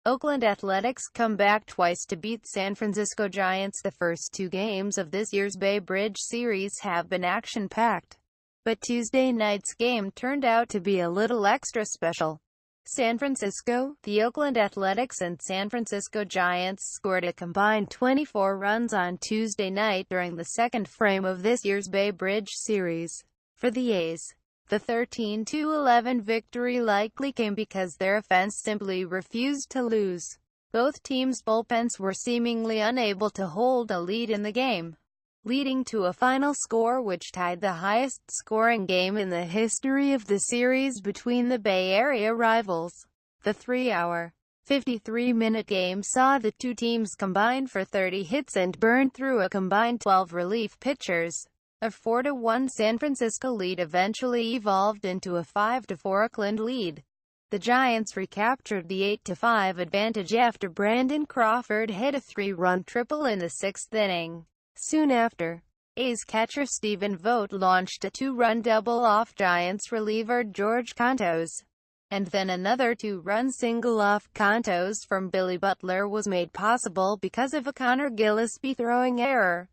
Oakland Athletics come back twice to beat San Francisco Giants. The first two games of this year's Bay Bridge series have been action-packed, but Tuesday night's game turned out to be a little extra special. San Francisco, the Oakland Athletics and San Francisco Giants scored a combined 24 runs on Tuesday night during the second frame of this year's Bay Bridge series. For the A's, the 13-11 victory likely came because their offense simply refused to lose. Both teams' bullpens were seemingly unable to hold a lead in the game, leading to a final score which tied the highest-scoring game in the history of the series between the Bay Area rivals. The 3-hour, 53-minute game saw the two teams combine for 30 hits and burn through a combined 12 relief pitchers. A 4-1 San Francisco lead eventually evolved into a 5-4 Oakland lead. The Giants recaptured the 8-5 advantage after Brandon Crawford hit a 3-run triple in the sixth inning. Soon after, A's catcher Stephen Vogt launched a 2-run double off Giants reliever George Cantos, and then another 2-run single off Cantos from Billy Butler was made possible because of a Connor Gillespie throwing error.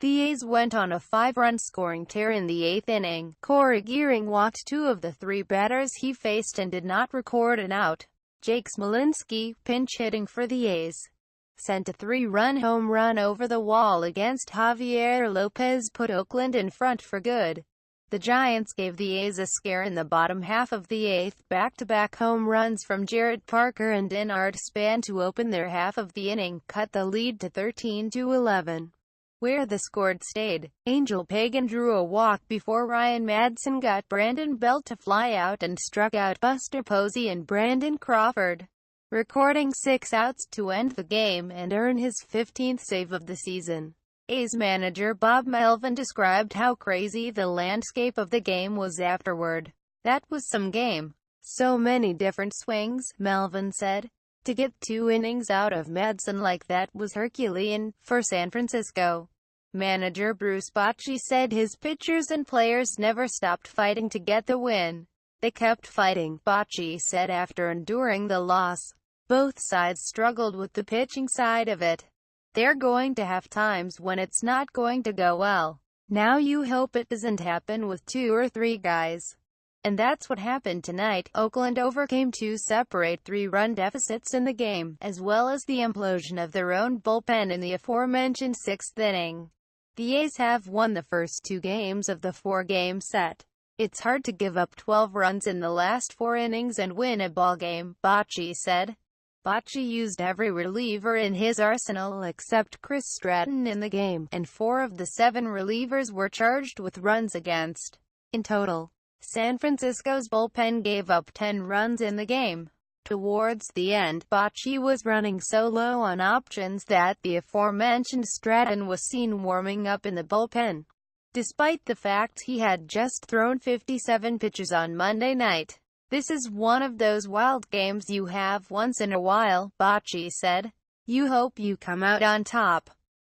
The A's went on a 5-run scoring tear in the eighth inning. Corey Gearing walked two of the three batters he faced and did not record an out. Jake Smolinski, pinch hitting for the A's, sent a 3-run home run over the wall against Javier Lopez, put Oakland in front for good. The Giants gave the A's a scare in the bottom half of the eighth. Back-to-back home runs from Jarrett Parker and Denard Span to open their half of the inning cut the lead to 13-11. Where the score stayed, Angel Pagan drew a walk before Ryan Madson got Brandon Belt to fly out and struck out Buster Posey and Brandon Crawford, recording 6 outs to end the game and earn his 15th save of the season. A's manager Bob Melvin described how crazy the landscape of the game was afterward. "That was some game. So many different swings," Melvin said. "To get 2 innings out of Madson like that was Herculean for San Francisco." Manager Bruce Bochy said his pitchers and players never stopped fighting to get the win. "They kept fighting," Bochy said after enduring the loss. "Both sides struggled with the pitching side of it. They're going to have times when it's not going to go well. Now you hope it doesn't happen with 2 or 3 guys. And that's what happened tonight." Oakland overcame 2 separate 3-run deficits in the game, as well as the implosion of their own bullpen in the aforementioned sixth inning. The A's have won the first 2 games of the 4-game set. "It's hard to give up 12 runs in the last 4 innings and win a ballgame," Bochy said. Bochy used every reliever in his arsenal except Chris Stratton in the game, and 4 of the 7 relievers were charged with runs against. In total, San Francisco's bullpen gave up 10 runs in the game. Towards the end, Bochy was running so low on options that the aforementioned Stratton was seen warming up in the bullpen, despite the fact he had just thrown 57 pitches on Monday night. "This is one of those wild games you have once in a while," Bochy said. "You hope you come out on top.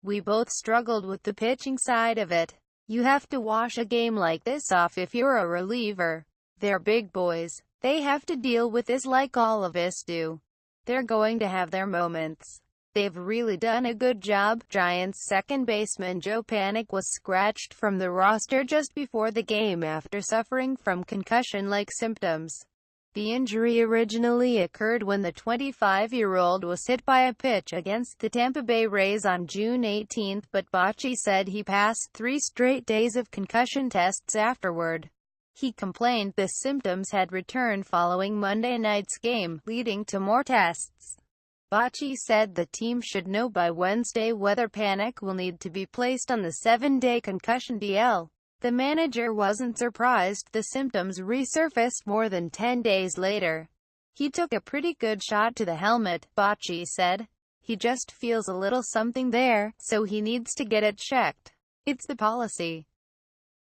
We both struggled with the pitching side of it. You have to wash a game like this off if you're a reliever. They're big boys. They have to deal with this like all of us do. They're going to have their moments. They've really done a good job." Giants second baseman Joe Panik was scratched from the roster just before the game after suffering from concussion-like symptoms. The injury originally occurred when the 25-year-old was hit by a pitch against the Tampa Bay Rays on June 18, but Bochy said he passed 3 straight days of concussion tests afterward. He complained the symptoms had returned following Monday night's game, leading to more tests. Bochy said the team should know by Wednesday whether Panik will need to be placed on the 7-day concussion DL. The manager wasn't surprised the symptoms resurfaced more than 10 days later. "He took a pretty good shot to the helmet," Bochy said. "He just feels a little something there, so he needs to get it checked. It's the policy.